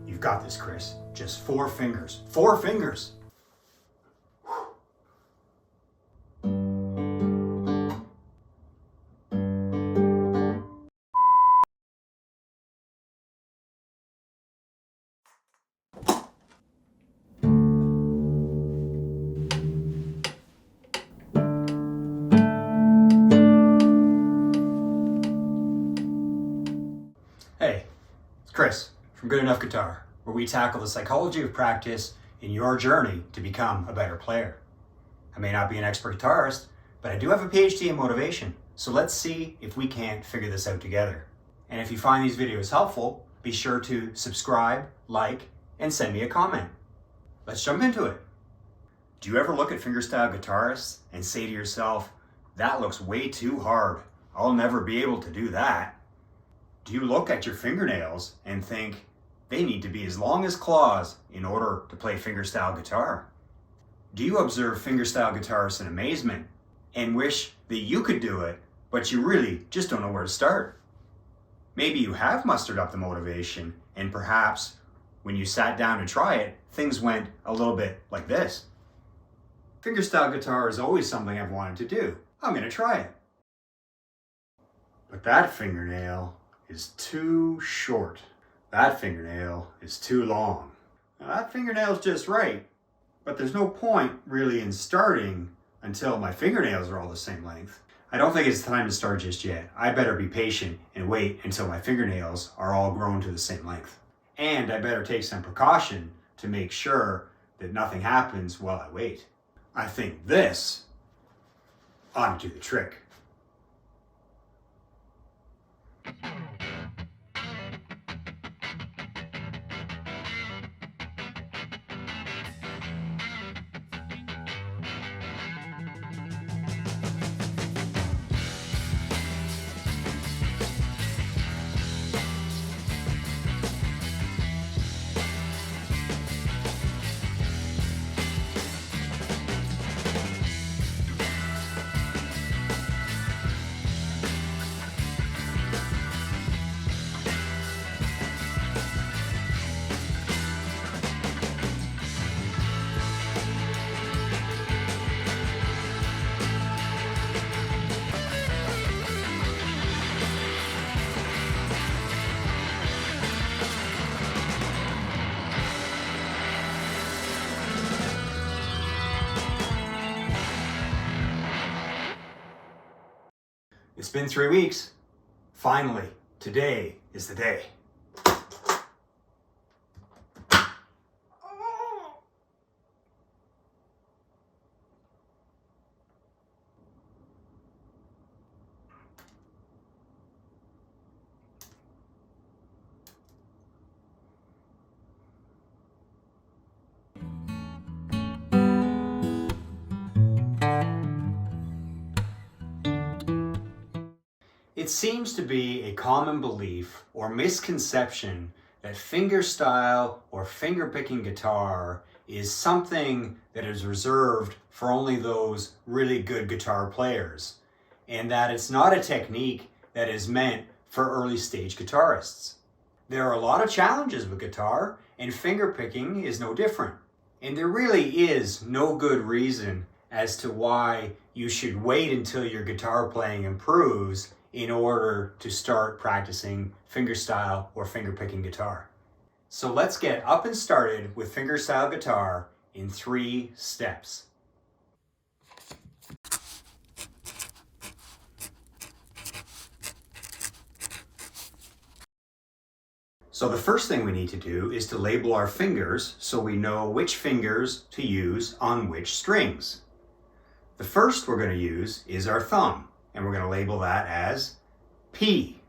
You've got this, Chris. Just 4 fingers. 4 fingers! Hey, it's Chris from Good Enough Guitar, where we tackle the psychology of practice in your journey to become a better player. I may not be an expert guitarist, but I do have a PhD in motivation, so let's see if we can't figure this out together. And if you find these videos helpful, be sure to subscribe, like, and send me a comment. Let's jump into it. Do you ever look at fingerstyle guitarists and say to yourself, that looks way too hard. I'll never be able to do that? Do you look at your fingernails and think they need to be as long as claws in order to play fingerstyle guitar? Do you observe fingerstyle guitarists in amazement and wish that you could do it, but you really just don't know where to start? Maybe you have mustered up the motivation, and perhaps when you sat down to try it, things went a little bit like this. Fingerstyle guitar is always something I've wanted to do. I'm going to try it. But that fingernail is too short. That fingernail is too long. Now, that fingernail's just right, but there's no point really in starting until my fingernails are all the same length. I don't think it's time to start just yet. I better be patient and wait until my fingernails are all grown to the same length. And I better take some precaution to make sure that nothing happens while I wait. I think this ought to do the trick. It's been 3 weeks. Finally, today is the day. It seems to be a common belief or misconception that fingerstyle or fingerpicking guitar is something that is reserved for only those really good guitar players, and that it's not a technique that is meant for early stage guitarists. There are a lot of challenges with guitar, and fingerpicking is no different. And there really is no good reason as to why you should wait until your guitar playing improves in order to start practicing fingerstyle or fingerpicking guitar. So let's get up and started with fingerstyle guitar in 3 steps. So the first thing we need to do is to label our fingers so we know which fingers to use on which strings. The first we're going to use is our thumb, and we're going to label that as P.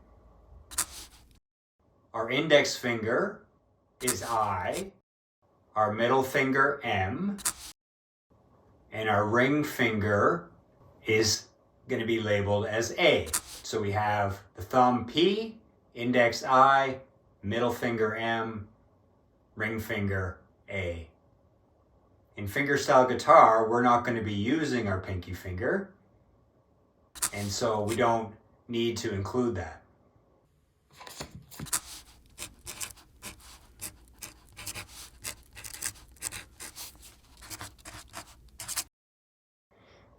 Our index finger is I, our middle finger M, and our ring finger is going to be labeled as A. So we have the thumb P, index I, middle finger M, ring finger A. In fingerstyle guitar, we're not going to be using our pinky finger, and so we don't need to include that.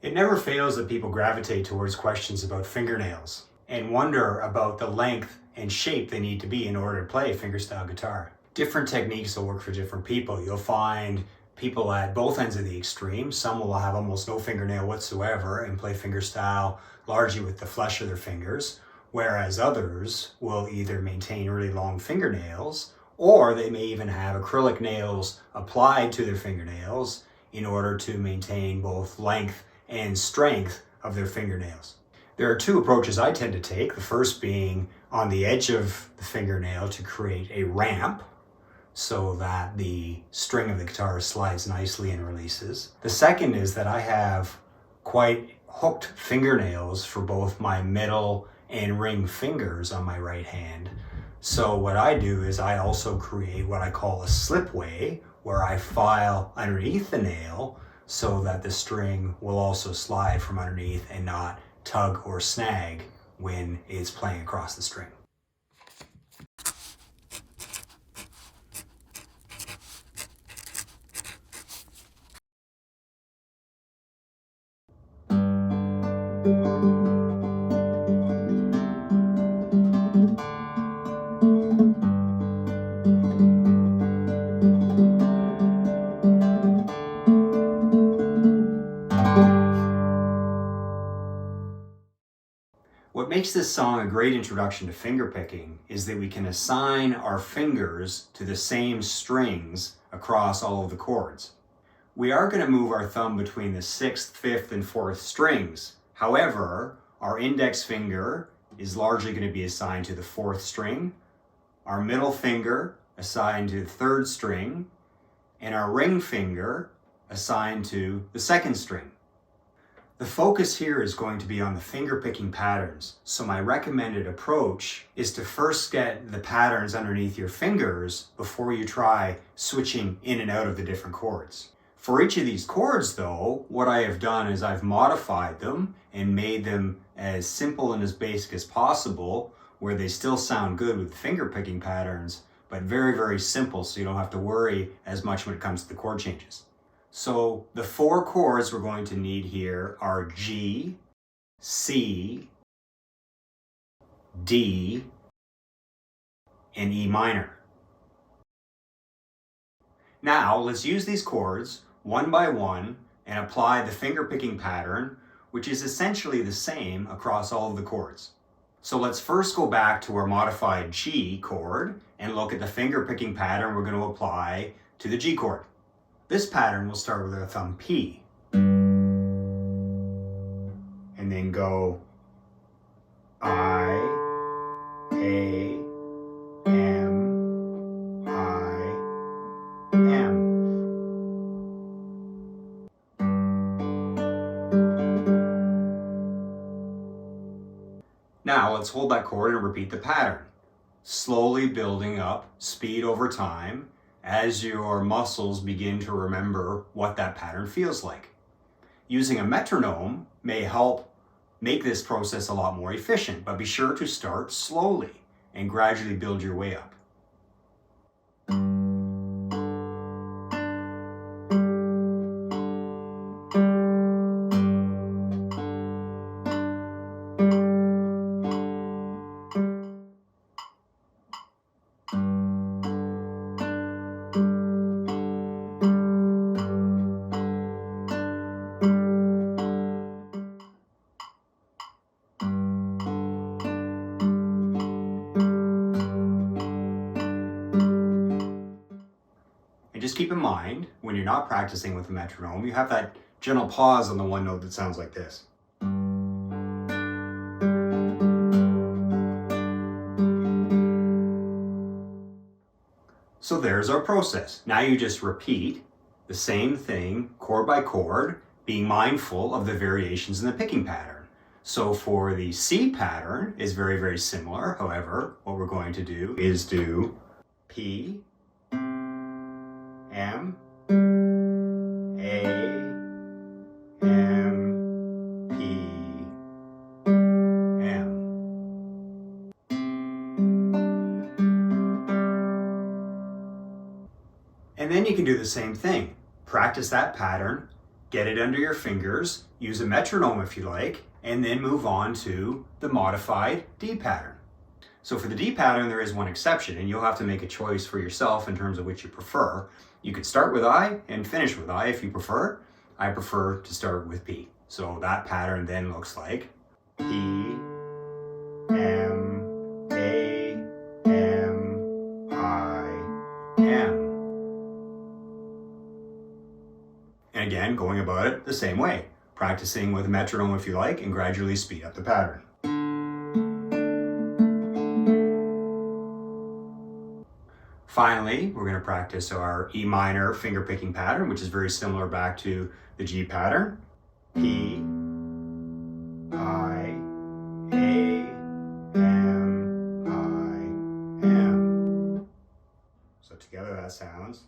It never fails that people gravitate towards questions about fingernails and wonder about the length and shape they need to be in order to play a fingerstyle guitar. Different techniques will work for different people. You'll find people at both ends of the extreme. Some will have almost no fingernail whatsoever and play fingerstyle largely with the flesh of their fingers, whereas others will either maintain really long fingernails or they may even have acrylic nails applied to their fingernails in order to maintain both length and strength of their fingernails. There are two approaches I tend to take, the first being on the edge of the fingernail to create a ramp so that the string of the guitar slides nicely and releases. The second is that I have quite hooked fingernails for both my middle and ring fingers on my right hand. So what I do is I also create what I call a slipway, where I file underneath the nail so that the string will also slide from underneath and not tug or snag when it's playing across the string. What makes this song a great introduction to fingerpicking is that we can assign our fingers to the same strings across all of the chords. We are going to move our thumb between the 6th, 5th, and 4th strings. However, our index finger is largely going to be assigned to the 4th string, our middle finger assigned to the 3rd string, and our ring finger assigned to the 2nd string. The focus here is going to be on the fingerpicking patterns, so my recommended approach is to first get the patterns underneath your fingers before you try switching in and out of the different chords. For each of these chords though, what I have done is I've modified them and made them as simple and as basic as possible, where they still sound good with fingerpicking patterns, but very, very simple so you don't have to worry as much when it comes to the chord changes. So the 4 chords we're going to need here are G, C, D, and E minor. Now let's use these chords one by one and apply the fingerpicking pattern, which is essentially the same across all of the chords. So let's first go back to our modified G chord and look at the fingerpicking pattern we're going to apply to the G chord. This pattern will start with our thumb P, and then go I, A, M, I, M. Now let's hold that chord and repeat the pattern, slowly building up speed over time as your muscles begin to remember what that pattern feels like. Using a metronome may help make this process a lot more efficient, but be sure to start slowly and gradually build your way up. And just keep in mind, when you're not practicing with a metronome, you have that gentle pause on the one note that sounds like this. So there's our process. Now you just repeat the same thing chord by chord, being mindful of the variations in the picking pattern. So for the C pattern is very, very similar. However, what we're going to do is do P, M, A, M, P, M. And then you can do the same thing. Practice that pattern, get it under your fingers, use a metronome if you like, and then move on to the modified D pattern. So for the D pattern, there is one exception, and you'll have to make a choice for yourself in terms of which you prefer. You could start with I and finish with I if you prefer. I prefer to start with P. So that pattern then looks like P, M, A, M, I, M. And again, going about it the same way, practicing with a metronome if you like, and gradually speed up the pattern. Finally, we're going to practice our E minor finger picking pattern, which is very similar back to the G pattern. P, I, A, M, I, M. So together that sounds.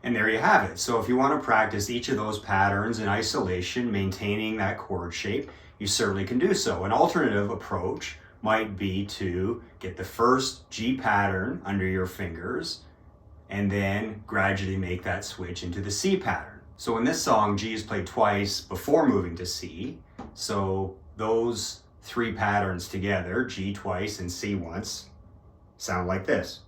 And there you have it. So if you want to practice each of those patterns in isolation, maintaining that chord shape, you certainly can do so. An alternative approach might be to get the first G pattern under your fingers and then gradually make that switch into the C pattern. So in this song, G is played twice before moving to C. So those three patterns together, G twice and C once, sound like this.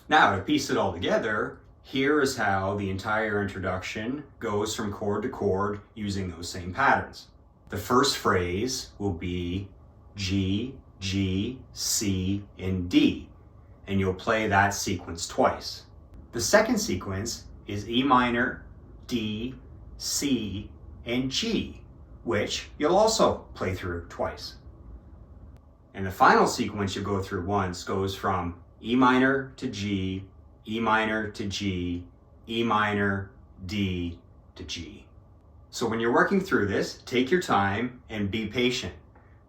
Now, to piece it all together, here is how the entire introduction goes from chord to chord using those same patterns. The first phrase will be G, G, C, and D, and you'll play that sequence twice. The second sequence is E minor, D, C, and G, which you'll also play through twice. And the final sequence you'll go through once goes from E minor to G, E minor to G, E minor, D to G. So when you're working through this, take your time and be patient.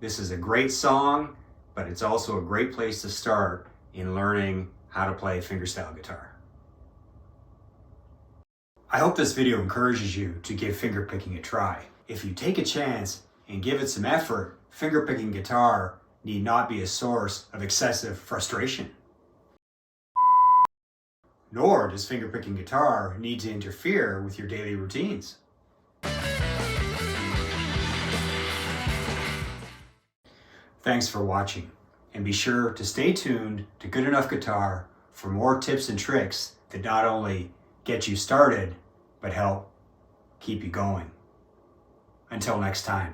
This is a great song, but it's also a great place to start in learning how to play fingerstyle guitar. I hope this video encourages you to give fingerpicking a try. If you take a chance and give it some effort, fingerpicking guitar need not be a source of excessive frustration. Nor does fingerpicking guitar need to interfere with your daily routines. Thanks for watching, and be sure to stay tuned to Good Enough Guitar for more tips and tricks that not only get you started, but help keep you going. Until next time.